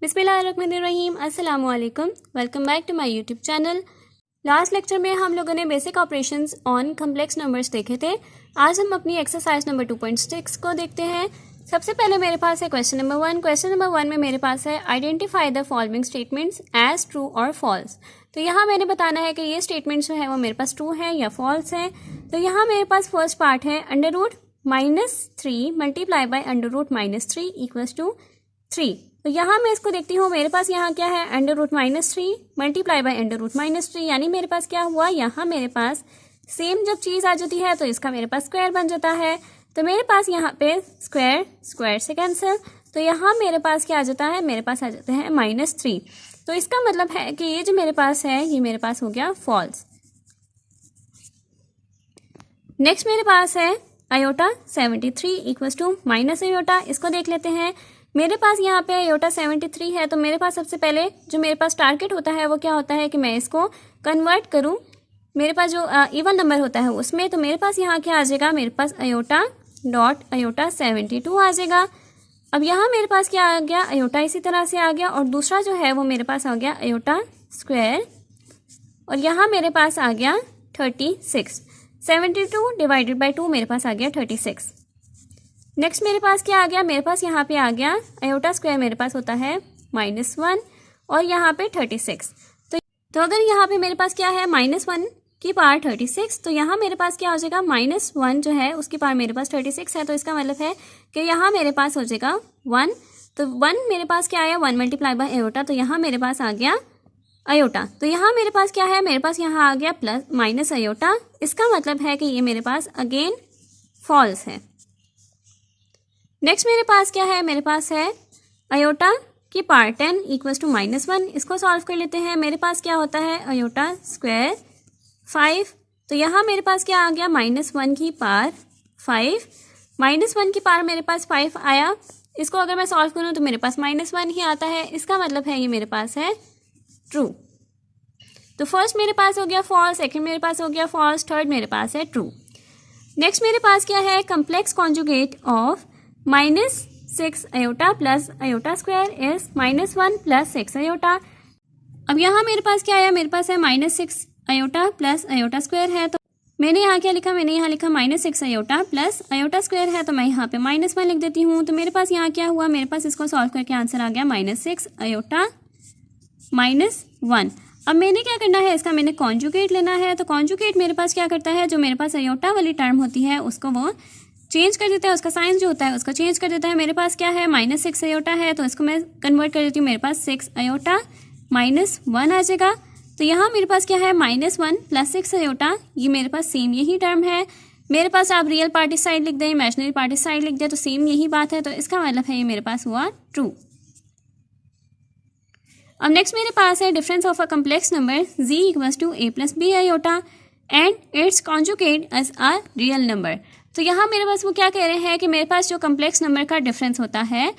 बिस्मिल्लाहिर्रहमानिर्रहीम। अस्सलाम वालेकुम। Welcome back to my YouTube channel. Last lecture में हम लोगों ने basic operations on complex numbers देखे थे। आज हम अपनी एक्सरसाइज नंबर 2.6 को देखते हैं। सबसे पहले मेरे पास है क्वेश्चन नंबर 1। क्वेश्चन नंबर 1 में मेरे पास है identify the following statements as true और फॉल्स। तो यहाँ मैंने बताना है कि ये स्टेटमेंट्स जो है वो मेरे पास ट्रू है या फॉल्स है। तो यहाँ मेरे पास फर्स्ट पार्ट है √-3 मल्टीप्लाई बाई √-3 इक्वल्स टू 3। तो यहाँ मैं इसको देखती हूँ, मेरे पास यहाँ क्या है √-3 मल्टीप्लाई बाई √-3, यानी मेरे पास क्या हुआ, यहाँ मेरे पास सेम जब चीज़ आ जाती है तो इसका मेरे पास स्क्वायर बन जाता है। तो मेरे पास यहाँ पे स्क्वायर स्क्वायर से कैंसिल, तो यहाँ मेरे पास क्या आ जाता है, मेरे पास आ जाते हैं -3। तो इसका मतलब है कि ये जो मेरे पास है ये मेरे पास हो गया फॉल्स। नेक्स्ट मेरे पास है i73 इक्वल्स टू -i। इसको देख लेते हैं। मेरे पास यहाँ पे i73 है, तो मेरे पास सबसे पहले जो मेरे पास टारगेट होता है वो क्या होता है कि मैं इसको कन्वर्ट करूँ मेरे पास जो इवन नंबर होता है उसमें। तो मेरे पास यहाँ क्या आ जाएगा, मेरे पास i.72 आ जाएगा। अब यहाँ मेरे पास क्या आ गया, i इसी तरह से आ गया, और दूसरा जो है वो मेरे पास आ गया i², और यहाँ मेरे पास आ गया 36। 72 डिवाइडेड बाई 2 मेरे पास आ गया 36। नेक्स्ट मेरे पास क्या आ गया, मेरे पास यहाँ पे आ गया i² मेरे पास होता है -1 और यहाँ पे 36। तो अगर यहाँ पे मेरे पास क्या है -1 की पावर 36, तो यहाँ मेरे पास क्या हो जाएगा, -1 जो है उसकी पावर मेरे पास 36 है। तो इसका मतलब है कि यहाँ मेरे पास हो जाएगा 1। तो 1 मेरे पास क्या आया, 1 मल्टीप्लाई बाई i, तो यहाँ मेरे पास आ गया i। तो यहाँ मेरे पास क्या है, मेरे पास यहाँ आ गया +-i। इसका मतलब है कि ये मेरे पास अगेन फॉल्स है। नेक्स्ट मेरे पास क्या है, मेरे पास है i की पावर 10 इक्वल्स टू -1। इसको सॉल्व कर लेते हैं। मेरे पास क्या होता है i² 5। तो यहाँ मेरे पास क्या आ गया, -1 की पावर 5। -1 की पावर मेरे पास 5 आया। इसको अगर मैं सॉल्व करूँ तो मेरे पास -1 ही आता है। इसका मतलब है ये मेरे पास है ट्रू। तो फर्स्ट मेरे पास हो गया फॉल्स, सेकंड मेरे पास हो गया फॉल्स, थर्ड मेरे पास है ट्रू। नेक्स्ट मेरे पास क्या है, complex conjugate of -6i plus i² is -1 plus 6i। अब यहाँ मेरे पास क्या आया, मेरे पास है -6i प्लस i² है। तो मैंने यहाँ क्या लिखा, मैंने यहाँ लिखा -6i प्लस i² है, तो मैं यहाँ पे -1 लिख देती हूँ। तो मेरे पास यहाँ क्या हुआ, मेरे पास इसको सॉल्व करके आंसर आ गया -6i-1। अब मैंने क्या करना है, इसका मैंने कॉन्जुगेट लेना है। तो कॉन्जुगेट मेरे पास क्या करता है, जो मेरे पास i वाली टर्म होती है उसको वो चेंज कर देता है, उसका साइन जो होता है उसको चेंज कर देता है। मेरे पास क्या है -6i है, तो इसको मैं कन्वर्ट कर देती हूँ, मेरे पास 6i -1 आ जाएगा। तो यहाँ मेरे पास क्या है, -1 प्लस 6i, ये मेरे पास सेम यही टर्म है। मेरे पास आप रियल पार्ट इस साइड लिख दें, इमेजिनरी पार्ट इस साइड लिख दें, तो सेम यही बात है। तो इसका मतलब है ये मेरे पास हुआ ट्रू। अब नेक्स्ट मेरे पास है difference of a complex number z equals to a plus b i and its conjugate as a real number. तो यहाँ मेरे पास वो क्या कह रहे हैं कि मेरे पास जो कम्प्लेक्स नंबर का डिफरेंस होता है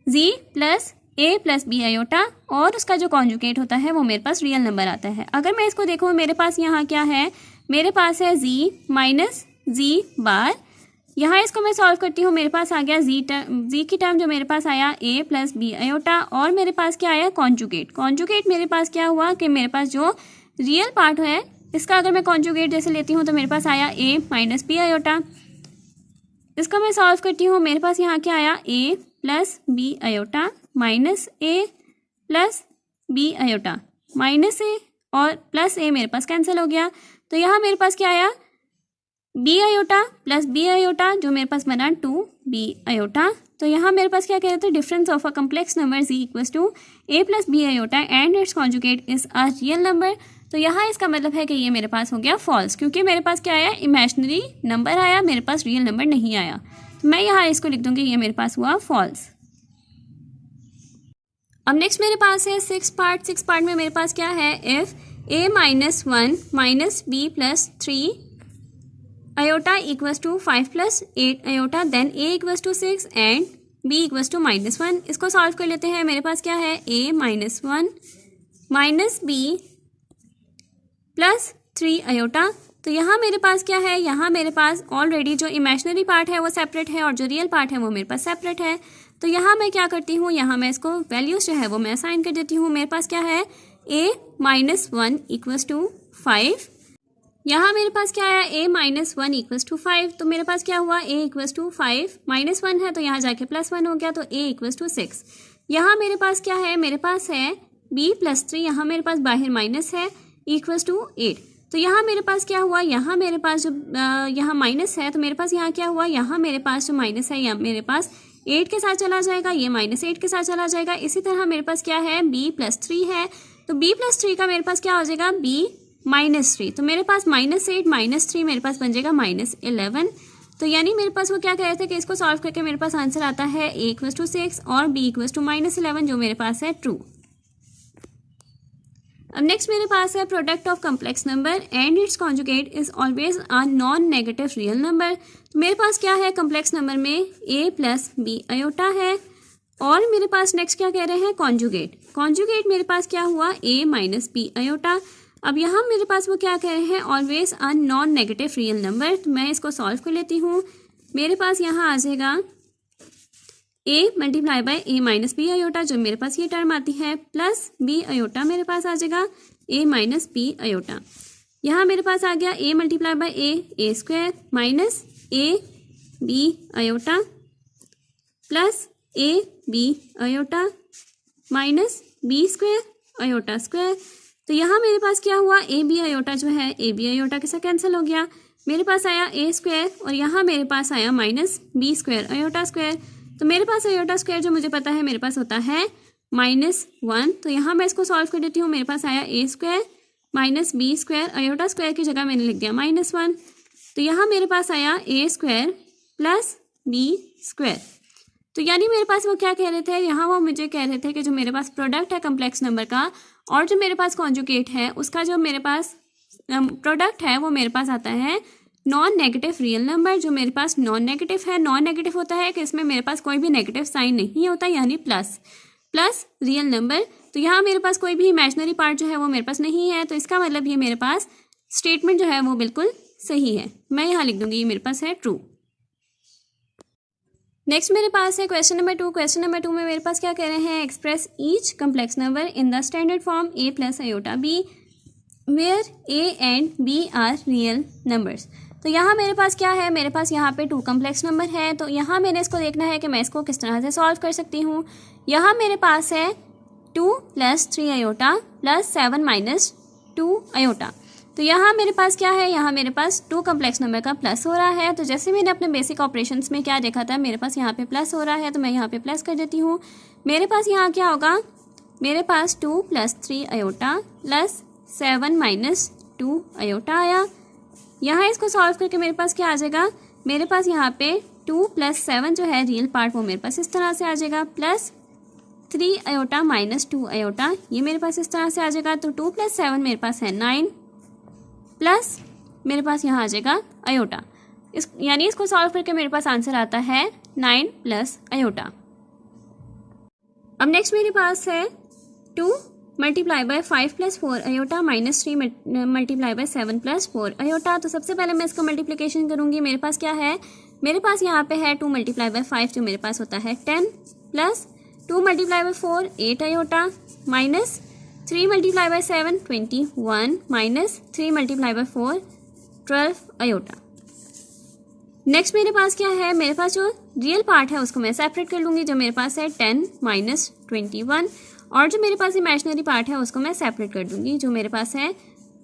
z plus a plus b i और उसका जो कॉन्जुगेट होता है वो मेरे पास रियल नंबर आता है। अगर मैं इसको देखूँ, मेरे पास यहाँ क्या है, मेरे पास है z माइनस z बार। यहाँ इसको मैं सॉल्व करती हूँ, मेरे पास आ गया z की टर्म जो मेरे पास आया a प्लस b i, और मेरे पास क्या आया कॉन्जुगेट मेरे पास क्या हुआ कि मेरे पास जो रियल पार्ट है इसका अगर मैं कॉन्जुगेट जैसे लेती हूँ तो मेरे पास आया a माइनस b i। इसको मैं सॉल्व करती हूँ, मेरे पास यहाँ क्या आया a plus b i minus a plus b i, minus a और प्लस a मेरे पास कैंसिल हो गया। तो यहाँ मेरे पास क्या आया b i plus b i, जो मेरे पास बना 2b i। तो यहाँ मेरे पास क्या कह रहे थे, difference of a complex number z equals to a plus b i and its conjugate is a real number. तो यहाँ इसका मतलब है कि ये मेरे पास हो गया फॉल्स, क्योंकि मेरे पास क्या आया, इमेजिनरी नंबर आया, मेरे पास रियल नंबर नहीं आया। तो मैं यहाँ इसको लिख दूंगी, ये मेरे पास हुआ फॉल्स। अब नेक्स्ट मेरे पास है 6 पार्ट में मेरे पास क्या है, if a minus 1 minus b plus 3 i equals to 5 plus 8 i, then a equals to 6 and b equals to -1। इसको सॉल्व कर लेते हैं। मेरे पास क्या है, a minus 1 minus b plus 3 i। तो यहाँ मेरे पास क्या है, यहाँ मेरे पास ऑलरेडी जो इमेजिनरी पार्ट है वो सेपरेट है और जो रियल पार्ट है वो मेरे पास सेपरेट है। तो यहाँ मैं क्या करती हूँ, यहाँ मैं इसको वैल्यूज जो है वो मैं असाइन कर देती हूँ। मेरे पास क्या है, a माइनस 1 इक्वल्स टू 5। यहाँ मेरे पास क्या आया, a माइनस 1 इक्वल्स टू 5। तो मेरे पास क्या हुआ, a इक्वल्स टू 5 माइनस 1 है तो यहाँ जाके प्लस 1 हो गया, तो a इक्वल्स टू 6। यहाँ मेरे पास क्या है, मेरे पास है b प्लस 3, यहाँ मेरे पास बाहर माइनस है, इक्वल्स टू 8। तो यहाँ मेरे पास क्या हुआ, यहाँ मेरे पास जो यहाँ माइनस है तो मेरे पास यहाँ क्या हुआ, यहाँ मेरे पास जो माइनस है यहाँ मेरे पास 8 के साथ चला जाएगा, ये माइनस 8 के साथ चला जाएगा। इसी तरह मेरे पास क्या है, b प्लस 3 है, तो b प्लस 3 का मेरे पास क्या हो जाएगा, b माइनस 3। तो मेरे पास माइनस 8 माइनस 3 मेरे पास बन जाएगा माइनस 11। तो यानी मेरे पास वो क्या कह रहे थे कि इसको सॉल्व करके मेरे पास आंसर आता है a इक्वल्स टू 6 और b इक्वल्स टू माइनस 11, जो मेरे पास है ट्रू। अब नेक्स्ट मेरे पास है product of complex number and its conjugate is always a non negative real number. तो मेरे पास क्या है, कम्प्लेक्स नंबर में a प्लस बी अयोटा है, और मेरे पास नेक्स्ट क्या कह रहे हैं, कॉन्जुगेट। कॉन्जुगेट मेरे पास क्या हुआ, a माइनस बी अयोटा। अब यहाँ मेरे पास वो क्या कह रहे हैं, always a non negative real number. तो मैं इसको सॉल्व कर लेती हूँ। मेरे पास यहाँ आ जाएगा a multiply by a minus b iota, जो मेरे पास ये टर्म आती है, प्लस b अयोटा मेरे पास आ जाएगा a माइनस बी अयोटा। यहाँ मेरे पास आ गया a multiply by a square minus a b iota plus a b iota minus b square iota square. तो यहाँ मेरे पास क्या हुआ, a b अयोटा जो है a b अयोटा के साथ कैंसिल हो गया। मेरे पास आया a स्क्वायर और यहाँ मेरे पास आया minus b square iota square. तो मेरे पास अयोटा स्क्वायर जो मुझे पता है मेरे पास होता है -1। तो यहाँ मैं इसको सॉल्व कर देती हूँ। मेरे पास आया a square minus b square, iota square की जगह मैंने लिख दिया -1। तो यहाँ मेरे पास आया a square plus b square. तो यानी मेरे पास वो क्या कह रहे थे, यहाँ वो मुझे कह रहे थे कि जो मेरे पास प्रोडक्ट है कम्प्लेक्स नंबर का और जो मेरे पास कॉन्जुगेट है उसका जो मेरे पास प्रोडक्ट है वो मेरे पास आता है नॉन नेगेटिव रियल नंबर। जो मेरे पास नॉन नेगेटिव है, नॉन नेगेटिव होता है कि इसमें मेरे पास कोई भी नेगेटिव साइन नहीं होता, यानी प्लस रियल नंबर। तो यहाँ मेरे पास कोई भी इमेजिनरी पार्ट जो है वो मेरे पास नहीं है, तो इसका मतलब ये मेरे पास स्टेटमेंट जो है वो बिल्कुल सही है। मैं यहाँ लिख दूंगी ये मेरे पास है ट्रू। नेक्स्ट मेरे पास है क्वेश्चन नंबर 2। क्वेश्चन नंबर 2 में मेरे पास क्या कह रहे हैं, express each complex number in the standard form a plus iota b where a and b are real numbers. तो यहाँ मेरे पास क्या है, मेरे पास यहाँ पे 2 कम्प्लेक्स नंबर है। तो यहाँ मैंने इसको देखना है कि मैं इसको किस तरह से सॉल्व कर सकती हूँ। यहाँ मेरे पास है 2 plus 3 iota plus 7 minus 2 iota. तो यहाँ मेरे पास क्या है, यहाँ मेरे पास 2 कम्प्लेक्स नंबर का प्लस हो रहा है। तो जैसे मैंने अपने बेसिक ऑपरेशंस में क्या देखा था, मेरे पास यहाँ पे प्लस हो रहा है तो मैं यहाँ पे प्लस कर देती हूँ। मेरे पास यहाँ क्या होगा, मेरे पास 2 plus 3 iota plus 7 minus 2 iota आया। यहाँ इसको सॉल्व करके मेरे पास क्या आ जाएगा, मेरे पास यहाँ पे 2 प्लस 7 जो है रियल पार्ट वो मेरे पास इस तरह से आ जाएगा, प्लस 3 अयोटा माइनस 2 अयोटा ये मेरे पास इस तरह से आ जाएगा। तो 2 प्लस 7 मेरे पास है 9 प्लस मेरे पास यहाँ आ जाएगा अयोटा। यानी इसको सॉल्व करके मेरे पास आंसर आता है 9 प्लस अयोटा। अब नेक्स्ट मेरे पास है 2 multiply by 5 plus 4 iota minus 3 multiply by 7 plus 4 iota. तो सबसे पहले मैं इसको मल्टीप्लिकेशन करूंगी। मेरे पास क्या है, मेरे पास यहाँ पे है 2 मल्टीप्लाई बाय 5 जो मेरे पास होता है 10 plus 2 multiply by 4 8 iota minus 3 multiply by 7 21 minus 3 multiply by 4 12 iota. Next मेरे पास क्या है, मेरे पास जो रियल पार्ट है उसको मैं सेपरेट कर लूंगी। जो मेरे पास है 10 माइनस 21 और जो मेरे पास इमेजिनरी पार्ट है उसको मैं सेपरेट कर दूंगी। जो मेरे पास है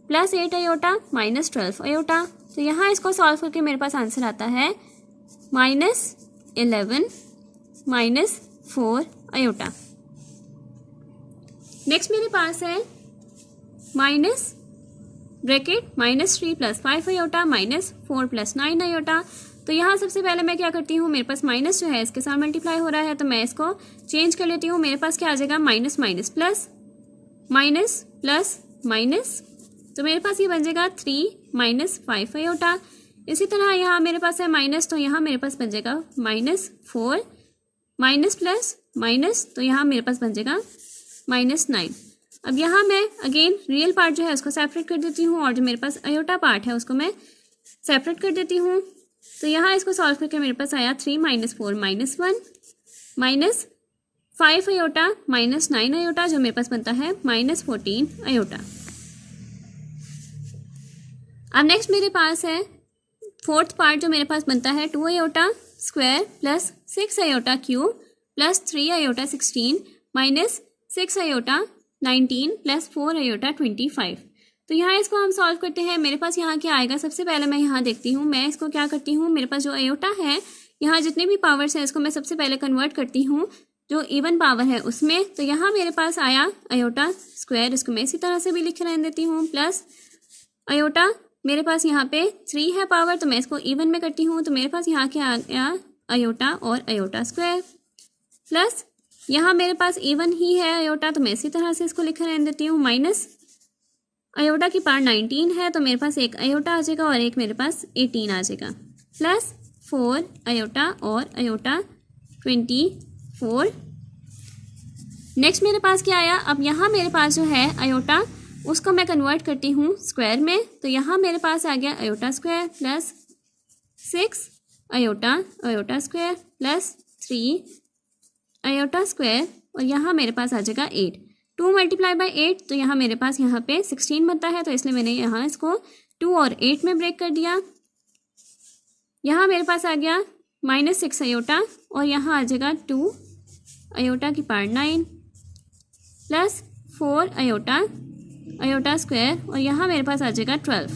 प्लस 8 अयोटा माइनस 12 अयोटा। तो यहाँ इसको सॉल्व करके मेरे पास आंसर आता है माइनस 11 माइनस 4 अयोटा। नेक्स्ट मेरे पास है minus bracket minus 3 plus 5 iota minus 4 plus 9 iota. तो यहाँ सबसे पहले मैं क्या करती हूँ, मेरे पास माइनस जो है इसके साथ मल्टीप्लाई हो रहा है तो मैं इसको चेंज कर लेती हूँ। मेरे पास क्या आ जाएगा, minus minus plus minus plus minus. तो मेरे पास ये बन जाएगा 3 माइनस 5 अयोटा। इसी तरह यहाँ मेरे पास है माइनस, तो यहाँ मेरे पास बन जाएगा माइनस 4 माइनस प्लस माइनस, तो यहाँ मेरे पास बन जाएगा माइनस 9। अब यहाँ मैं अगेन रियल पार्ट जो है उसको सेपरेट कर देती हूँ और जो मेरे पास अयोटा पार्ट है उसको मैं सेपरेट कर देती हूँ। तो यहाँ इसको सॉल्व करके मेरे पास आया 3 माइनस 4 माइनस 1 -5 अयोटा -9 अयोटा, जो मेरे पास बनता है -14 अयोटा। अब नेक्स्ट मेरे पास है फोर्थ पार्ट, जो मेरे पास बनता है 2 iota square plus 6 iota cube plus 3 iota 16 minus 6 iota 19 plus 4 iota 25। तो यहाँ इसको हम सॉल्व करते हैं। मेरे पास यहाँ क्या आएगा, सबसे पहले मैं यहाँ देखती हूँ, मैं इसको क्या करती हूँ, मेरे पास जो अयोटा है, यहाँ जितने भी पावर्स हैं इसको मैं सबसे पहले कन्वर्ट करती हूँ जो इवन पावर है उसमें। तो यहाँ मेरे पास आया अयोटा स्क्वायर, इसको मैं इसी तरह से भी लिख रहने देती हूँ, प्लस अयोटा मेरे पास यहाँ पे 3 है पावर, तो मैं इसको इवन में करती हूँ। तो मेरे पास यहाँ क्या आ गया, अयोटा और अयोटा स्क्वायर, प्लस यहाँ मेरे पास इवन ही है अयोटा, तो मैं इसी तरह से इसको लिख रहने देती हूँ, माइनस अयोटा की पावर 19 है, तो मेरे पास एक अयोटा आ जाएगा और एक मेरे पास 18 आ जाएगा, प्लस 4 अयोटा और अयोटा 24। नेक्स्ट मेरे पास क्या आया, अब यहाँ मेरे पास जो है अयोटा, उसको मैं कन्वर्ट करती हूँ स्क्वायर में। तो यहाँ मेरे पास आ गया iota square plus 6 iota square plus 3 iota square, और यहाँ मेरे पास आ जाएगा 8। 2 × 8, तो यहाँ मेरे पास यहाँ पे 16 बनता है, तो इसलिए मैंने यहाँ इसको 2 और 8 में ब्रेक कर दिया। यहाँ मेरे पास आ गया -6 अयोटा, और यहाँ आ जाएगा 2 अयोटा की पावर 9 प्लस 4 अयोटा स्क्वायर, और यहाँ मेरे पास आ जाएगा 12।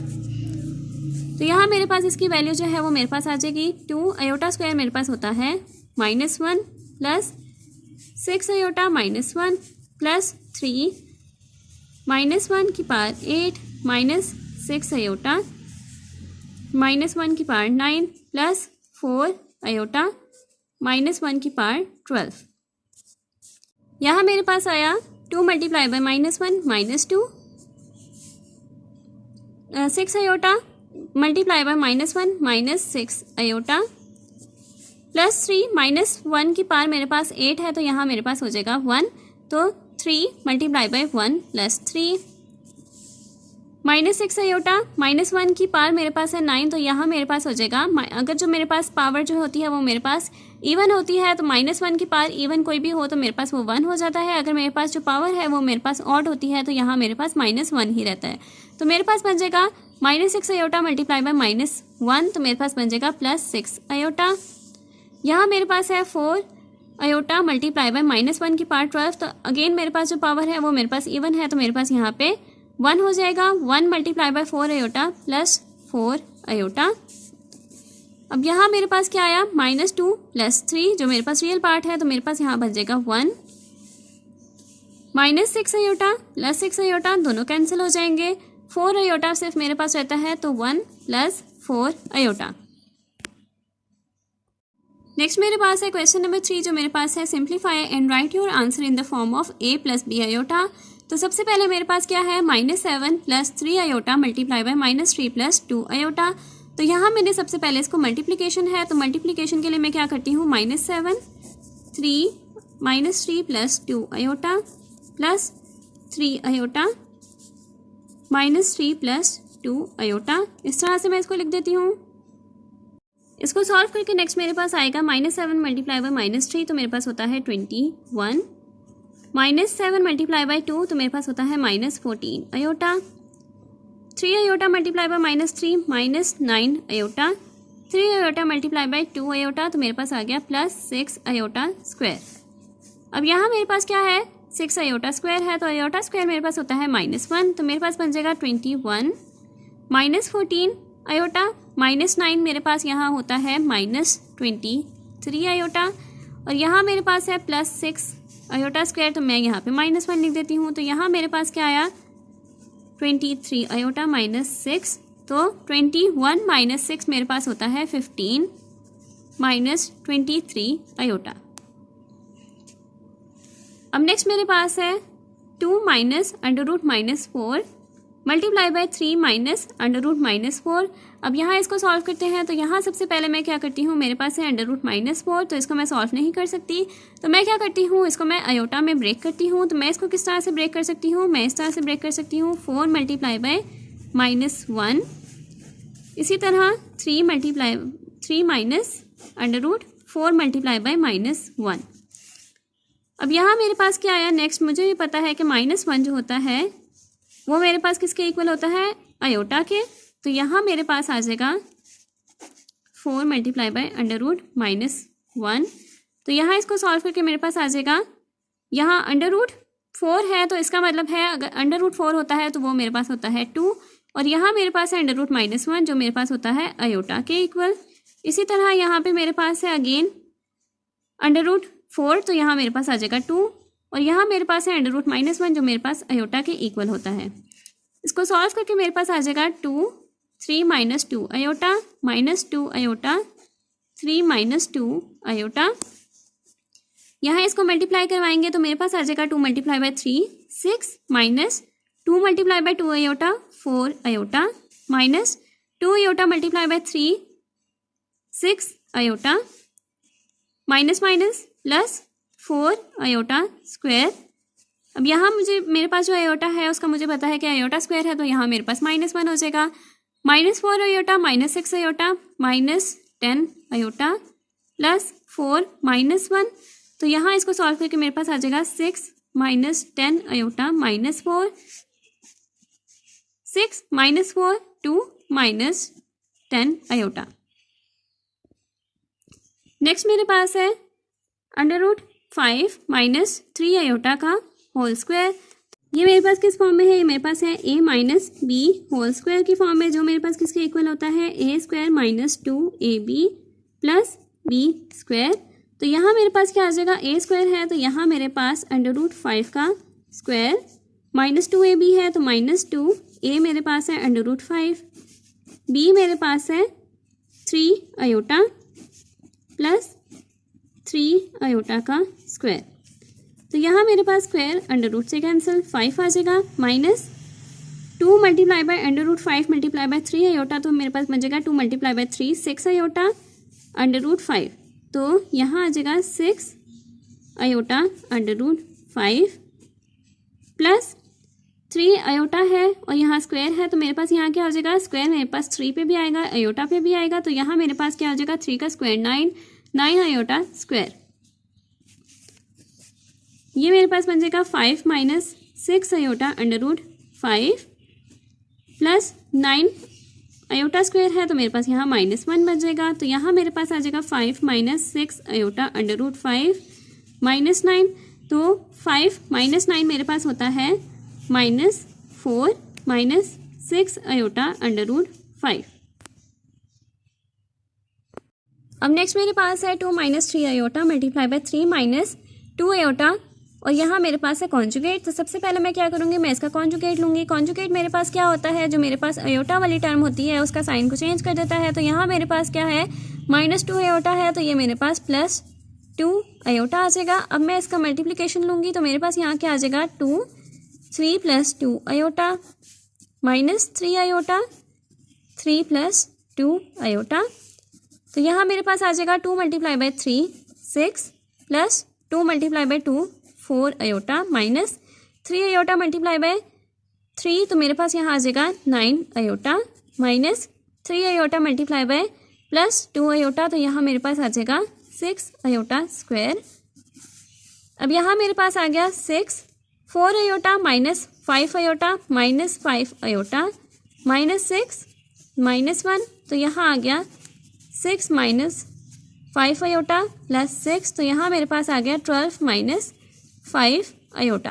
तो यहाँ मेरे पास इसकी वैल्यू जो है वो मेरे पास आ जाएगी 2 अयोटा स्क्वायर मेरे पास होता है -1 प्लस 6 अयोटा -1 प्लस 3 -1 की पावर 8 माइनस 6 अयोटा -1 की पावर 9 प्लस 4 अयोटा -1 की पावर 12। यहाँ मेरे पास आया 2 × -1 -2 6 iota multiply by -1 -6 iota plus 3 -1 की पावर मेरे पास 8 है, तो यहाँ मेरे पास हो जाएगा 1, तो 3 × 1 प्लस 3 -6 अयोटा -1 की पावर मेरे पास है 9, तो यहाँ मेरे पास हो जाएगा, अगर जो मेरे पास पावर जो होती है वो मेरे पास इवन होती है, तो -1 की पावर इवन कोई भी हो तो मेरे पास वो 1 हो जाता है। अगर मेरे पास जो पावर है वो मेरे पास ऑड होती है, तो यहाँ मेरे पास -1 ही रहता है। तो मेरे पास बन जाएगा -6 अयोटा मल्टीप्लाई बाय -1, तो मेरे पास बन जाएगा +6 अयोटा। यहाँ मेरे पास है 4 अयोटा मल्टीप्लाई बाय -1 की पावर 12, तो अगेन मेरे पास जो पावर है वो मेरे पास इवन है, तो मेरे पास यहाँ पे 1 हो जाएगा। 1 × 4 अयोटा प्लस 4 अयोटा। अब यहाँ मेरे पास क्या आया, -2 प्लस 3, जो मेरे पास रियल पार्ट है, तो मेरे पास यहाँ बन जाएगा 1 -6 अयोटा प्लस 6 अयोटा, दोनों कैंसिल हो जाएंगे। 4 अयोटा सिर्फ मेरे पास रहता है, तो 1 + 4 अयोटा। नेक्स्ट मेरे पास है क्वेश्चन नंबर 3, जो मेरे पास है simplify and write your answer in the form of a + b iota. तो सबसे पहले मेरे पास क्या है, -7 + 3 अयोटा मल्टीप्लाई बाय -3 + 2 अयोटा। तो यहाँ मैंने सबसे पहले इसको मल्टीप्लिकेशन है, तो मल्टीप्लिकेशन के लिए मैं क्या करती हूँ, -7 3 + 2 अयोटा प्लस 3 अयोटा -3 + 2 अयोटा। इस तरह से मैं इसको लिख देती हूँ। इसको सॉल्व करके नेक्स्ट मेरे पास आएगा -7 × -3, तो मेरे पास होता है 21 -7 × 2, तो मेरे पास होता है -14 iota. 3 iota multiply by -3 -9 iota. 3 iota multiply by 2 iota, तो मेरे पास आ गया +6 अयोटा स्क्वायर। अब यहाँ मेरे पास क्या है, 6 अयोटा स्क्वायर है, तो अयोटा स्क्वायर मेरे पास होता है -1, तो मेरे पास बन जाएगा 21 -14 अयोटा -9 मेरे पास यहाँ होता है -23 अयोटा, और यहाँ मेरे पास है +6 अयोटा स्क्वायर, तो मैं यहाँ पे -1 लिख देती हूँ। तो यहाँ मेरे पास क्या आया, 23 अयोटा -6, तो 21 - 6 मेरे पास होता है 15 -23 अयोटा। अब नेक्स्ट मेरे पास है 2 - √-4 मल्टीप्लाई बाय 3 - √-4। अब यहाँ इसको सॉल्व करते हैं, तो यहाँ सबसे पहले मैं क्या करती हूँ, मेरे पास है √-4, तो इसको मैं सॉल्व नहीं कर सकती, तो मैं क्या करती हूँ, इसको मैं अयोटा में ब्रेक करती हूँ। तो मैं इसको किस तरह से ब्रेक कर सकती हूँ, मैं इस तरह से ब्रेक कर सकती हूँ, 4 मल्टीप्लाई बाय -1, इसी तरह 3 - √4 मल्टीप्लाई बाय -1। अब यहाँ मेरे पास क्या आया नेक्स्ट, मुझे भी पता है कि -1 जो होता है वो मेरे पास किसके इक्वल होता है, आयोटा के। तो यहाँ मेरे पास आ जाएगा 4 मल्टीप्लाई बाय √-1। तो यहाँ इसको सॉल्व करके मेरे पास आ जाएगा, यहाँ √4 है तो इसका मतलब है अगर √4 होता है तो वो मेरे पास होता है 2, और यहाँ मेरे पास है √-1 जो मेरे पास होता है आयोटा के इक्वल। इसी तरह यहाँ पे मेरे पास है अगेन √4, तो यहाँ मेरे पास आ जाएगा 2, और यहाँ मेरे पास है √-1 जो मेरे पास आयोटा के इक्वल होता है। इसको सॉल्व करके मेरे पास आ जाएगा 2, 3 - 2 आयोटा, -2 आयोटा, 3 - 2 आयोटा। यहाँ इसको मल्टीप्लाई करवाएंगे तो मेरे पास आ जाएगा 2 × 3 6 -2 × 2 iota 4 iota, -2 iota × 3 6 iota, minus plus 4 iota square. अब यहाँ मेरे पास जो आयोटा है उसका मुझे पता है कि आयोटा स्क्वायर है, तो यहाँ मेरे पास -1 हो जाएगा, -4 आयोटा, -6 आयोटा, -10 आयोटा, +4 -1। तो यहाँ इसको सॉल्व करके मेरे पास आ जाएगा 6 - 10 आयोटा, -4, 6 - 4 2 -10 आयोटा। नेक्स्ट मेरे पास है √5 - 3 आयोटा का होल स्क्वायर। ये मेरे पास किस फॉर्म में है, ये मेरे पास है a - b होल स्क्वायर की फॉर्म में, जो मेरे पास किसके इक्वल होता है a² - 2ab + b²। तो यहाँ मेरे पास क्या आ जाएगा, a² है तो यहाँ मेरे पास √5 का स्क्वायर, -2ab है तो -2, a मेरे पास है √5, b मेरे पास है 3 आयोटा + 3 आयोटा का स्क्वायर। तो यहाँ मेरे पास स्क्वायर √ से कैंसिल, 5 आ जाएगा, -2 × √5 × 3 आयोटा, तो मेरे पास बचेगा 2 × 3 6 आयोटा √5। तो यहाँ आ जाएगा 6 आयोटा √5 + 3 आयोटा है और यहाँ स्क्वायर है, तो मेरे पास यहाँ क्या हो जाएगा, स्क्वायर मेरे पास 3 पे भी आएगा, आयोटा पे भी आएगा, तो यहाँ मेरे पास क्या हो जाएगा 3 का स्क्वायर 9 आयोटा स्क्वायर। ये मेरे पास बन जाएगा 5 - 6 आयोटा √5 + 9 आयोटा स्क्वायर है, तो मेरे पास यहाँ -1 बच जाएगा। तो यहाँ मेरे पास आ जाएगा 5 - 6 आयोटा √5 -9, तो 5 - 9 मेरे पास होता है -4 - 6 आयोटा √5। अब नेक्स्ट मेरे पास है 2 - 3 आयोटा × 3 - 2 आयोटा, और यहाँ मेरे पास है कॉन्जुगेट। तो सबसे पहले मैं क्या करूँगी, मैं इसका कॉन्जुगेट लूँगी। कॉन्जुगेट मेरे पास क्या होता है, जो मेरे पास आयोटा वाली टर्म होती है उसका साइन को चेंज कर देता है। तो यहाँ मेरे पास क्या है, -2 आयोटा है, तो ये मेरे पास +2 आयोटा आ जाएगा। अब मैं इसका मल्टीप्लिकेशन लूँगी तो मेरे पास यहाँ क्या आ जाएगा 2 3 + 2 आयोटा, -3 आयोटा, 3 + 2 आयोटा। तो यहाँ मेरे पास आ जाएगा 2 × 3 6 + 2 × 2 4 आयोटा, -3 आयोटा × 3, तो मेरे पास यहाँ आ जाएगा 9 आयोटा, -3 आयोटा × +2 आयोटा, तो यहाँ मेरे पास आ जाएगा 6 आयोटा स्क्वायर। अब यहाँ मेरे पास आ गया 6, 4 आयोटा -5 आयोटा, -5 आयोटा, -6 -1, तो यहाँ आ गया 6 - 5 आयोटा +6, तो यहाँ मेरे पास आ गया 12 - 5 आयोटा।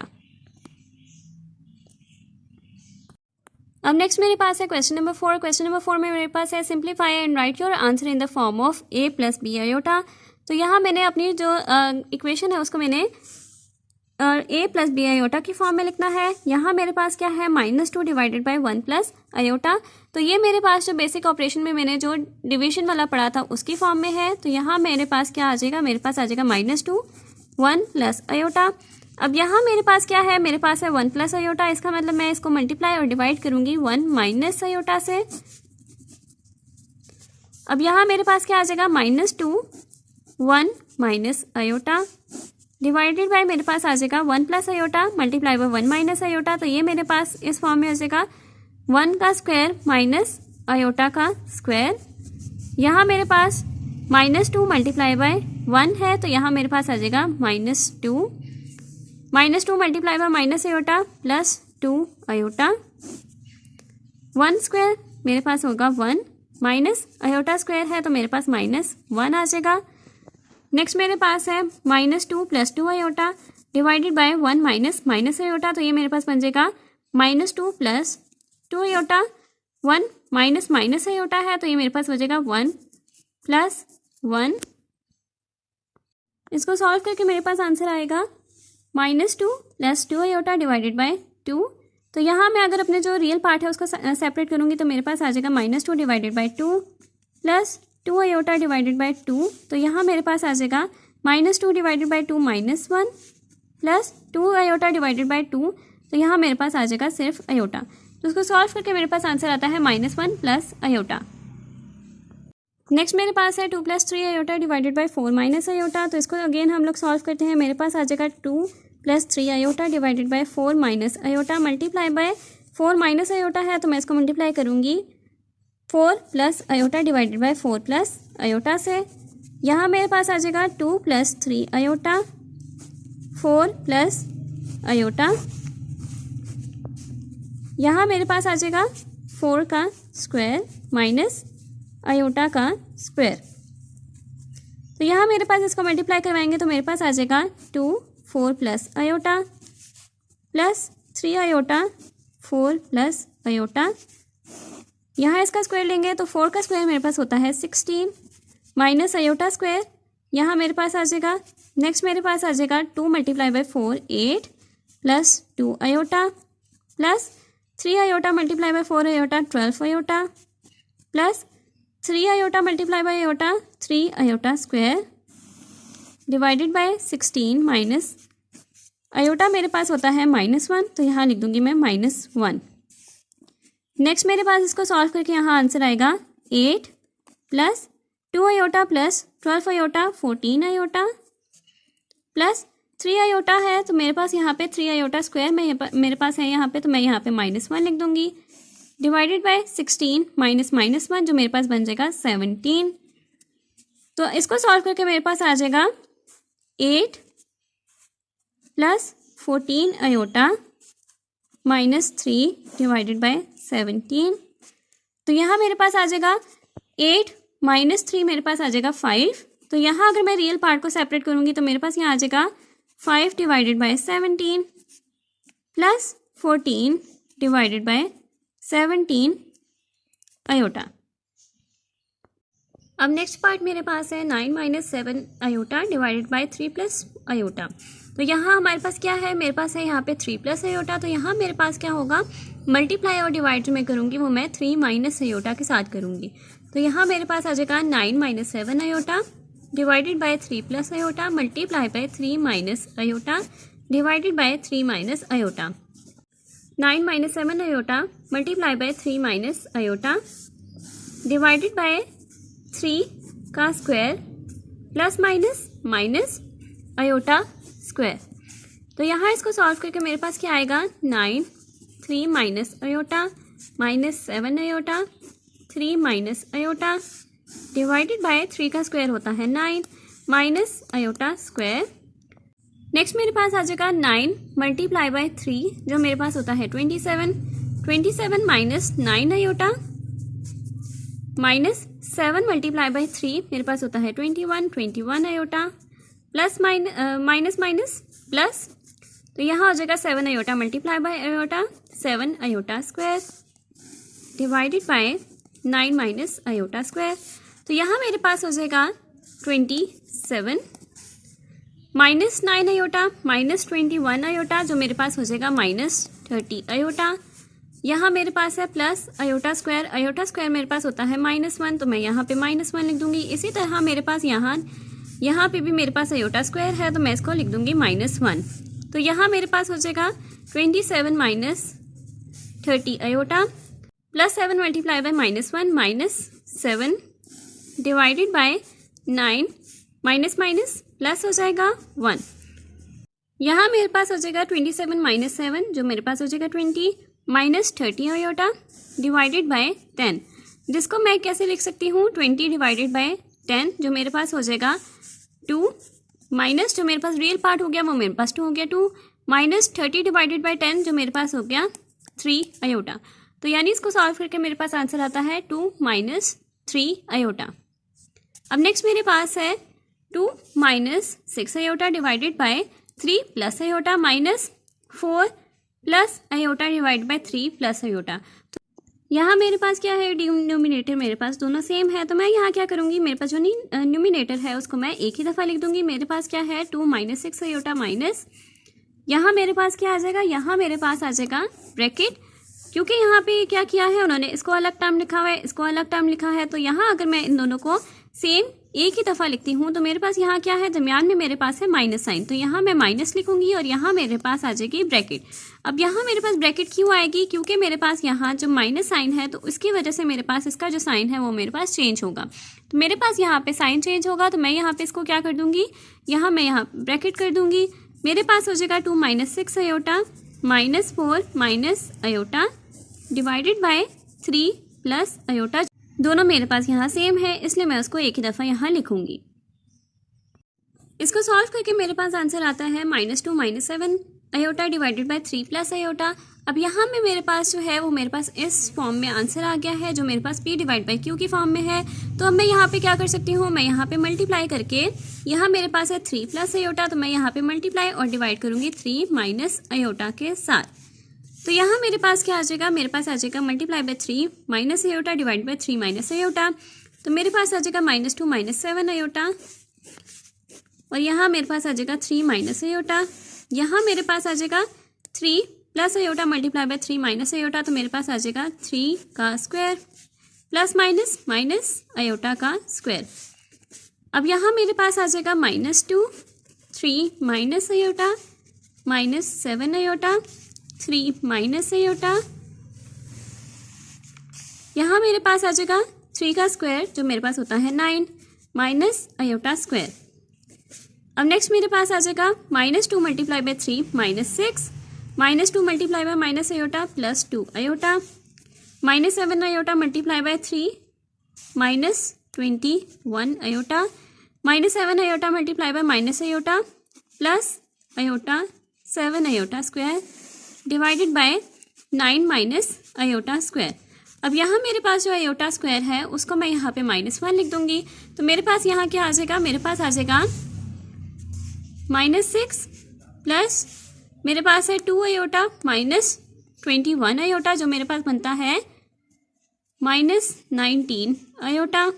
अब नेक्स्ट मेरे पास है क्वेश्चन नंबर 4। क्वेश्चन नंबर 4 में मेरे पास है simplify and write your answer in the form of a + b iota. तो यहाँ मैंने अपनी जो इक्वेशन है उसको मैंने a + b आयोटा की फॉर्म में लिखना है। यहाँ मेरे पास क्या है, -2 / 1 + आयोटा। तो ये मेरे पास जो बेसिक ऑपरेशन में मैंने जो डिवीजन वाला पढ़ा था उसकी फॉर्म में है। तो यहाँ मेरे पास क्या आ जाएगा, मेरे पास आ जाएगा -2 1 + आयोटा। अब यहाँ मेरे पास क्या है, मेरे पास है 1 + आयोटा, इसका मतलब मैं इसको मल्टीप्लाई और डिवाइड करूँगी 1 - आयोटा से। अब यहाँ मेरे पास क्या आ जाएगा, -2 1 - आयोटा डिवाइडेड बाय मेरे पास आ जाएगा 1 + आयोटा मल्टीप्लाई बाय 1 - आयोटा। तो ये मेरे पास इस फॉर्म में आ जाएगा 1 का स्क्वायर माइनस आयोटा का स्क्वायर। यहाँ मेरे पास -2 × 1 है, तो यहाँ मेरे पास आ जाएगा -2 -2 multiply by minus iota plus 2 iota, 1 square मेरे पास होगा 1 माइनस अयोटा स्क्वायर है तो मेरे पास -1 आ जाएगा। नेक्स्ट मेरे पास है -2 plus 2 iota divided by 1 minus iota, तो ये मेरे पास बन जाएगा -2 प्लस 2 अयोटा, 1 माइनस अयोटा है तो ये मेरे पास बचेगा 1 प्लस 1। इसको सॉल्व करके मेरे पास आंसर आएगा -2 प्लस 2 अयोटा डिवाइडेड बाय 2। तो यहाँ मैं अगर अपने जो रियल पार्ट है उसको सेपरेट करूँगी तो मेरे पास आ जाएगा -2 divided by 2 plus 2 iota divided by 2। तो यहाँ मेरे पास आ जाएगा -2 divided by 2 -1 plus 2 iota divided by 2। तो यहाँ मेरे पास आ जाएगा सिर्फ अयोटा। तो उसको सॉल्व करके मेरे पास आंसर आता है -1 प्लस अयोटा। नेक्स्ट मेरे पास है 2 plus 3 iota divided by 4 minus iota. तो इसको अगेन हम लोग सॉल्व करते हैं। मेरे पास आ जाएगा 2 plus 3 iota divided by 4 minus iota multiply by 4 minus iota है तो मैं इसको मल्टीप्लाई करूँगी 4 plus iota divided by 4 plus iota से। यहाँ मेरे पास आ जाएगा 2 प्लस 3 अयोटा 4 प्लस अयोटा, यहाँ मेरे पास आ जाएगा 4 का स्क्वायर माइनस अयोटा का स्क्वायर। तो यहाँ मेरे पास इसको मल्टीप्लाई करवाएंगे तो मेरे पास आ जाएगा 2 4 plus iota plus 3 iota 4 plus iota. यहाँ इसका स्क्वायर लेंगे तो 4 का स्क्वायर मेरे पास होता है 16 माइनस अयोटा स्क्वायर, यहाँ मेरे पास आ जाएगा। नेक्स्ट मेरे पास आ जाएगा 2 multiply by 4 8 plus 2 iota plus 3 iota multiply by 4 iota 12 iota plus 3 iota multiply by iota 3 iota square divided by 16 minus iota मेरे पास होता है -1 तो यहाँ लिख दूंगी मैं -1। नेक्स्ट मेरे पास इसको सॉल्व करके यहाँ आंसर आएगा 8 plus 2 iota plus 12 iota 14 iota plus 3 iota है तो मेरे पास यहाँ पे 3 अयोटा स्क्वायर मेरे पास है यहाँ पे, तो मैं यहाँ पे -1 लिख दूंगी डिवाइडेड बाय 16 माइनस -1 जो मेरे पास बन जाएगा 17। तो इसको सॉल्व करके मेरे पास आ जाएगा 8 प्लस 14 अयोटा -3 डिवाइडेड बाय 17। तो यहाँ मेरे पास आ जाएगा 8 -3 मेरे पास आ जाएगा 5। तो यहाँ अगर मैं रियल पार्ट को सेपरेट करूँगी तो मेरे पास यहाँ आ जाएगा 5 divided by 17 plus 14 divided by 17 iota. अब नेक्स्ट पार्ट मेरे पास है 9 - 7 iota divided by 3 plus iota. तो यहाँ हमारे पास क्या है, मेरे पास है यहाँ पे 3 प्लस अयोटा। तो यहाँ मेरे पास क्या होगा, मल्टीप्लाई और डिवाइड जो मैं करूँगी वो मैं 3 माइनस अयोटा के साथ करूँगी। तो यहाँ मेरे पास आ जाएगा 9 - 7 iota divided by 3 plus iota multiply by 3 minus iota divided by 3 minus iota. 9 - 7 iota multiply by 3 minus iota divided by 3 का square plus minus iota square. तो यहाँ इसको सॉल्व करके मेरे पास क्या आएगा 9 3 minus iota -7 iota 3 minus iota divided by 3 का स्क्वायर होता है 9 माइनस अयोटा स्क्वायर। नेक्स्ट मेरे पास आ जाएगा 9 मल्टीप्लाई बाय 3 जो मेरे पास होता है 27 minus 9 iota minus 7 multiply by 3 मेरे पास होता है 21 अयोटा प्लस माइनस प्लस। तो यहाँ हो जाएगा 7 iota multiply by iota 7 iota square divided by 9 minus iota square. तो यहाँ मेरे पास हो जाएगा 27 माइनस 9 अयोटा माइनस 21 अयोटा जो मेरे पास हो जाएगा -30 अयोटा। यहाँ मेरे पास है प्लस अयोटा स्क्वायर मेरे पास होता है -1 तो मैं यहाँ पे -1 लिख दूंगी। इसी तरह मेरे पास यहाँ पे भी मेरे पास अयोटा स्क्वायर है तो मैं इसको लिख दूंगी -1। तो यहाँ मेरे पास हो जाएगा 27 minus 30 iota plus 7 multiply by -1 -7 divided by 9 minus plus हो जाएगा 1। यहाँ मेरे पास हो जाएगा 27 माइनस 7 जो मेरे पास हो जाएगा 20 माइनस 30 अयोटा डिवाइडेड बाय 10 जिसको मैं कैसे लिख सकती हूँ 20 डिवाइडेड बाय 10 जो मेरे पास हो जाएगा 2 माइनस जो मेरे पास रियल पार्ट हो गया वो मेरे पास 2 हो गया 2 माइनस 30 डिवाइडेड बाई 10 जो मेरे पास हो गया 3 आयोटा। तो यानी इसको सॉल्व करके मेरे पास आंसर आता है 2 माइनस 3 आयोटा। अब नेक्स्ट मेरे पास है 2 minus 6 iota divided by 3 plus iota minus 4 plus iota divide by 3 plus iota. तो यहाँ मेरे पास क्या है, डिनोमिनेटर मेरे पास दोनों सेम है, तो मैं यहाँ क्या करूँगी, मेरे पास जो न्यूमिनेटर है उसको मैं एक ही दफ़ा लिख दूंगी। मेरे पास क्या है 2 माइनस 6 आयोटा माइनस, यहाँ मेरे पास क्या आ जाएगा, यहाँ मेरे पास आ जाएगा ब्रैकेट, क्योंकि यहाँ पे क्या किया है उन्होंने, इसको अलग टर्म लिखा हुआ है, इसको अलग टर्म लिखा है, तो यहाँ अगर मैं इन दोनों को सेम एक ही दफ़ा लिखती हूँ तो मेरे पास यहाँ क्या है, दरमियान में मेरे पास है माइनस साइन, तो यहाँ मैं माइनस लिखूंगी और यहाँ मेरे पास आ जाएगी ब्रैकेट। अब यहाँ मेरे पास ब्रैकेट क्यों आएगी, क्योंकि मेरे पास यहाँ जो माइनस साइन है तो उसकी वजह से मेरे पास इसका जो साइन है वो मेरे पास चेंज होगा। तो मेरे पास यहाँ पे साइन चेंज होगा, तो मैं यहाँ पे इसको क्या कर दूंगी, मैं यहाँ ब्रैकेट कर दूंगी। मेरे पास हो जाएगा 2 minus 6 iota minus 4 minus iota divided by 3 plus iota, दोनों मेरे पास यहाँ सेम है इसलिए मैं उसको एक ही दफ़ा यहाँ लिखूंगी। इसको सॉल्व करके मेरे पास आंसर आता है -2 minus 7 iota divided by 3 plus iota. अब यहाँ में मेरे पास जो है वो मेरे पास इस फॉर्म में आंसर आ गया है, जो मेरे पास p डिवाइड बाई q की फॉर्म में है। तो अब मैं यहाँ पे क्या कर सकती हूँ, मैं यहाँ पे मल्टीप्लाई करके, यहाँ मेरे पास है 3 प्लस आयोटा, तो मैं यहाँ पे मल्टीप्लाई और डिवाइड करूँगी 3 माइनस आयोटा के साथ। तो यहाँ मेरे पास क्या आ जाएगा, मेरे पास आ जाएगा multiply by 3 minus iota divide by 3 minus iota, तो मेरे पास आ जाएगा -2 माइनस 7 आयोटा, और यहाँ मेरे पास आ जाएगा 3 माइनस आयोटा। यहाँ मेरे पास आ जाएगा 3 plus iota multiply by 3 minus iota, तो मेरे पास आ जाएगा 3 का square plus minus minus iota का स्क्वायर। अब यहाँ मेरे पास आ जाएगा -2 3 minus iota minus 7 iota 3 minus iota, यहाँ मेरे पास आ जाएगा 3 का स्क्वायर जो मेरे पास होता है 9 माइनस आयोटा स्क्वायर। अब नेक्स्ट मेरे पास आ जाएगा -2 multiply by 3 minus 6 -2 multiply by minus iota plus 2 iota -7 iota multiply by 3 minus 21 iota -7 iota multiply by minus iota plus iota 7 iota square divided by 9 minus iota square. अब यहाँ मेरे पास जो iota square है उसको मैं यहाँ पे -1 लिख दूंगी, तो मेरे पास यहाँ क्या आ जाएगा, मेरे पास आ जाएगा -6 प्लस मेरे पास है 2 आयोटा माइनस 21 आयोटा, जो मेरे पास बनता है -19 आयोटा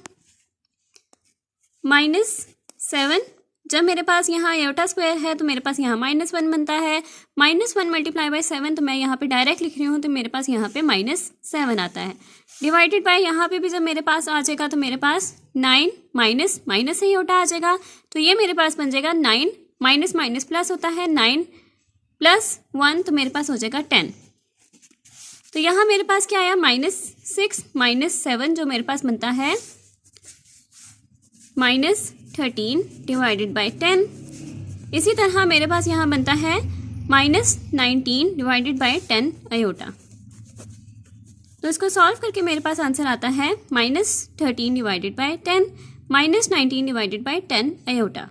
-7। जब मेरे पास यहाँ आयोटा स्क्वायर है तो मेरे पास यहाँ -1 बनता है, -1 मल्टीप्लाई बाय 7, तो मैं यहाँ पे डायरेक्ट लिख रही हूँ, तो मेरे पास यहाँ पे -7 आता है डिवाइडेड बाय, यहाँ पे भी जब मेरे पास आ जाएगा तो मेरे पास 9 माइनस माइनस आयोटा आ जाएगा, तो ये मेरे पास बन जाएगा 9 माइनस माइनस प्लस होता है 9 प्लस 1, तो मेरे पास हो जाएगा 10। तो यहाँ मेरे पास क्या आया, -6 माइनस 7 जो मेरे पास बनता है -13 डिवाइडेड बाय 10। इसी तरह मेरे पास यहाँ बनता है -19 डिवाइडेड बाय 10 आयोटा। तो इसको सॉल्व करके मेरे पास आंसर आता है -13 divided by 10 -19 divided by 10 iota.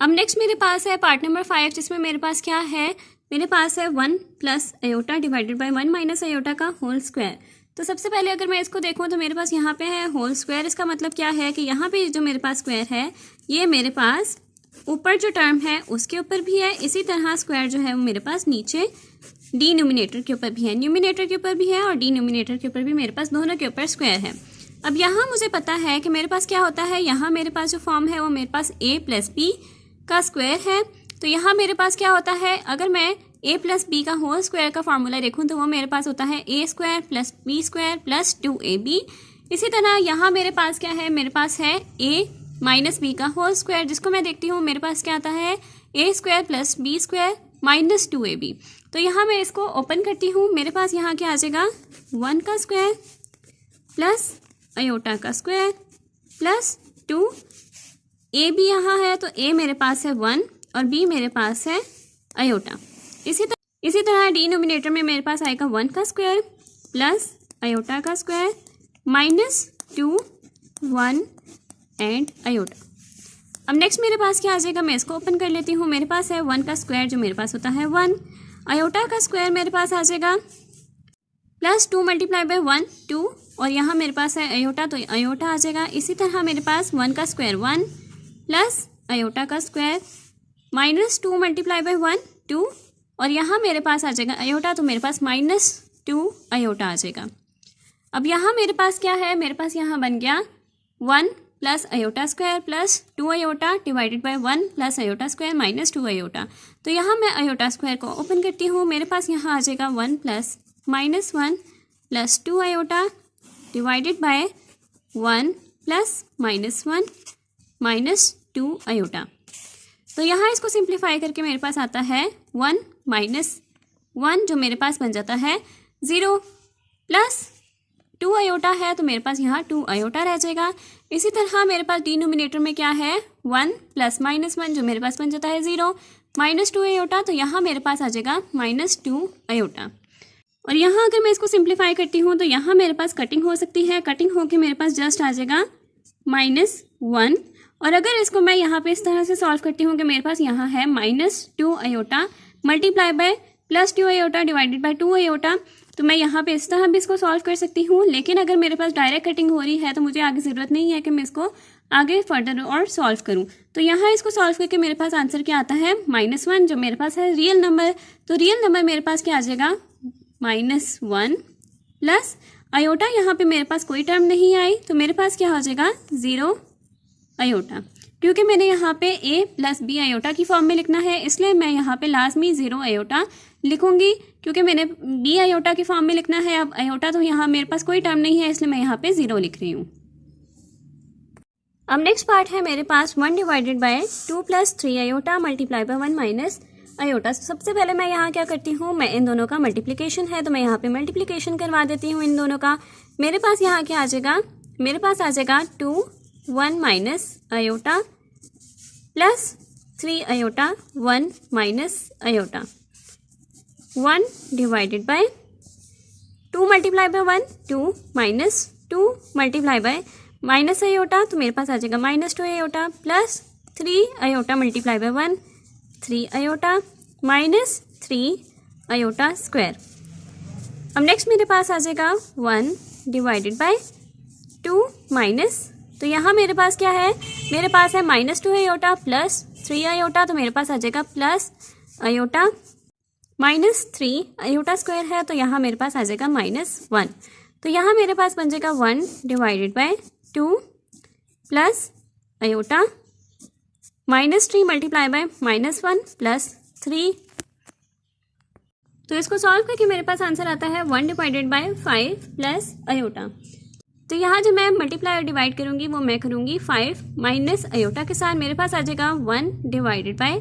अब नेक्स्ट मेरे पास है पार्ट नंबर 5, जिसमें मेरे पास क्या है, मेरे पास है 1 plus iota divided by 1 minus iota का होल स्क्वायर। तो सबसे पहले अगर मैं इसको देखूं तो मेरे पास यहाँ पे है होल स्क्वायर। इसका मतलब क्या है कि यहाँ पे जो मेरे पास स्क्वायर है ये मेरे पास ऊपर जो टर्म है उसके ऊपर भी है, इसी तरह स्क्वायर जो है वो मेरे पास नीचे डिनोमिनेटर के ऊपर भी है, न्यूमिनेटर के ऊपर भी है और डिनोमिनेटर के ऊपर भी, मेरे पास दोनों के ऊपर स्क्वायर है। अब यहाँ मुझे पता है कि मेरे पास क्या होता है, यहाँ मेरे पास जो फॉर्म है वो मेरे पास a प्लस बी का स्क्वायर है। तो यहाँ मेरे पास क्या होता है, अगर मैं a प्लस बी का होल स्क्वायर का फार्मूला देखूँ तो वो मेरे पास होता है a square plus b square plus 2ab। इसी तरह यहाँ मेरे पास क्या है, मेरे पास है a माइनस बी का होल स्क्वायर, जिसको मैं देखती हूँ मेरे पास क्या आता है a square plus b square minus 2ab। तो यहाँ मैं इसको ओपन करती हूँ, मेरे पास यहाँ क्या आ जाएगा 1 का स्क्वायर प्लस आयोटा का स्क्वायर प्लस 2, ab यहाँ है तो a मेरे पास है 1 और b मेरे पास है आयोटा। इसी तरह डिनोमिनेटर में मेरे पास आएगा 1 का स्क्वायर प्लस आयोटा का स्क्वायर माइनस 2 1 एंड आयोटा। अब नेक्स्ट मेरे पास क्या आ जाएगा, मैं इसको ओपन कर लेती हूँ। मेरे पास है 1 का स्क्वायर जो मेरे पास होता है 1, आयोटा का स्क्वायर मेरे पास आ जाएगा प्लस 2 मल्टीप्लाई बाय 1 2, और यहाँ मेरे पास है आयोटा तो आयोटा आ जाएगा। इसी तरह मेरे पास 1 का स्क्वायर 1 प्लस आयोटा का स्क्वायर माइनस 2 मल्टीप्लाई बाय 1 2, और यहाँ मेरे पास आ जाएगा आयोटा तो मेरे पास माइनस 2 आयोटा आ जाएगा। अब यहाँ मेरे पास क्या है, मेरे पास यहाँ बन गया 1 plus iota square plus 2 iota divided by 1 plus iota square minus 2 iota. तो यहाँ मैं आयोटा स्क्वायर को ओपन करती हूँ। मेरे पास यहाँ आ जाएगा 1 plus minus 1 plus 2 iota divided by 1 plus minus 1 minus 2 iota. तो यहाँ इसको सिंप्लीफाई करके मेरे पास आता है 1 माइनस 1 जो मेरे पास बन जाता है 0 प्लस 2 आयोटा है तो मेरे पास यहाँ 2 आयोटा रह जाएगा। इसी तरह मेरे पास डिनोमिनेटर में क्या है 1 प्लस माइनस 1 जो मेरे पास बन जाता है 0 माइनस 2 आयोटा, तो यहाँ मेरे पास आ जाएगा माइनस 2 आयोटा। और यहाँ अगर मैं इसको सिंप्लीफाई करती हूँ तो यहाँ मेरे पास कटिंग हो सकती है, कटिंग होके मेरे पास जस्ट आ जाएगा माइनस 1। और अगर इसको मैं यहाँ पे इस तरह से सॉल्व करती हूँ कि मेरे पास यहाँ है minus 2 iota multiply by plus 2 iota divided by 2 iota, तो मैं यहाँ पे इस तरह भी इसको सॉल्व कर सकती हूँ। लेकिन अगर मेरे पास डायरेक्ट कटिंग हो रही है तो मुझे आगे ज़रूरत नहीं है कि मैं इसको आगे फर्दर और सॉल्व करूँ। तो यहाँ इसको सॉल्व करके मेरे पास आंसर क्या आता है -1 जो मेरे पास है रियल नंबर। तो रियल नंबर मेरे पास क्या आ जाएगा -1 प्लस आयोटा, यहाँ पे मेरे पास कोई टर्म नहीं आई तो मेरे पास क्या हो जाएगा 0 आयोटा। क्योंकि मैंने यहाँ पे a प्लस बी आयोटा की फॉर्म में लिखना है इसलिए मैं यहाँ पे लाजमी 0 आयोटा लिखूंगी, क्योंकि मैंने बी आयोटा की फॉर्म में लिखना है। अब आयोटा तो यहाँ मेरे पास कोई टर्म नहीं है इसलिए मैं यहाँ पे 0 लिख रही हूँ। अब नेक्स्ट पार्ट है मेरे पास 1 divided by 2 plus 3 iota multiply by 1 minus iota. सबसे पहले मैं यहाँ क्या करती हूँ, मैं इन दोनों का मल्टीप्लिकेशन है तो मैं यहाँ पे मल्टीप्लिकेशन करवा देती हूँ इन दोनों का। मेरे पास यहाँ क्या आ जाएगा, मेरे पास आ जाएगा 2 1 minus iota plus 3 iota 1 minus iota 1 divided by 2 multiply by 1 2 minus 2 multiply by minus iota तो मेरे पास आ जाएगा -2 iota plus 3 iota multiply by 1 3 iota minus 3 iota square. अब नेक्स्ट मेरे पास आ जाएगा 1 डिवाइडेड बाय 2 माइनस, तो यहाँ मेरे पास क्या है, मेरे पास है -2 आयोटा प्लस 3 आयोटा तो मेरे पास आ जाएगा प्लस आयोटा -3 आयोटा स्क्वायर है तो यहाँ मेरे पास आ जाएगा -1। तो यहाँ मेरे पास बन जाएगा 1 divided by 2 plus iota -3 multiply by -1 plus 3। तो इसको सॉल्व करके मेरे पास आंसर आता है 1 डिवाइडेड बाय 5 प्लस आयोटा। तो यहाँ जो मैं मल्टीप्लाई और डिवाइड करूँगी वो मैं करूँगी 5 माइनस आयोटा के साथ। मेरे पास आ जाएगा 1 divided by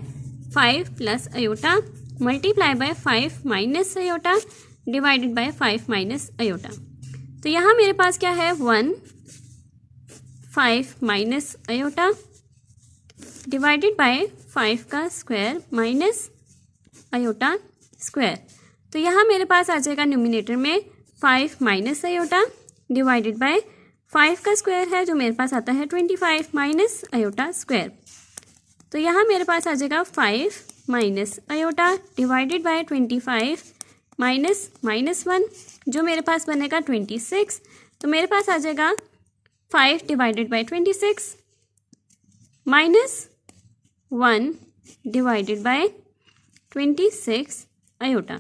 5 plus iota multiply by 5 minus iota divided by 5 minus iota. तो यहाँ मेरे पास क्या है 1 5 माइनस आयोटा डिवाइडेड बाय 5 का स्क्वायर माइनस आयोटा स्क्वायर। तो यहाँ मेरे पास आ जाएगा न्यूमिनेटर में 5 माइनस आयोटा डिवाइडेड बाय 5 का स्क्वायर है जो मेरे पास आता है 25 माइनस आयोटा स्क्वायर। तो यहाँ मेरे पास आ जाएगा 5 minus iota divided by 25 minus -1 जो मेरे पास बनेगा 26। तो मेरे पास आ जाएगा 5 divided bye 26 -1 divided by 26 iota.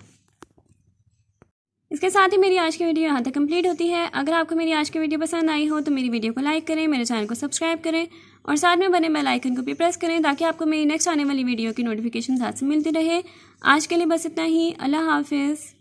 इसके साथ ही मेरी आज की वीडियो यहाँ तक कंप्लीट होती है। अगर आपको मेरी आज की वीडियो पसंद आई हो तो मेरी वीडियो को लाइक करें, मेरे चैनल को सब्सक्राइब करें और साथ में बने बेल आइकन को भी प्रेस करें ताकि आपको मेरी नेक्स्ट आने वाली वीडियो की नोटिफिकेशन साथ से मिलती रहे। आज के लिए बस इतना ही। अल्लाह हाफिज़।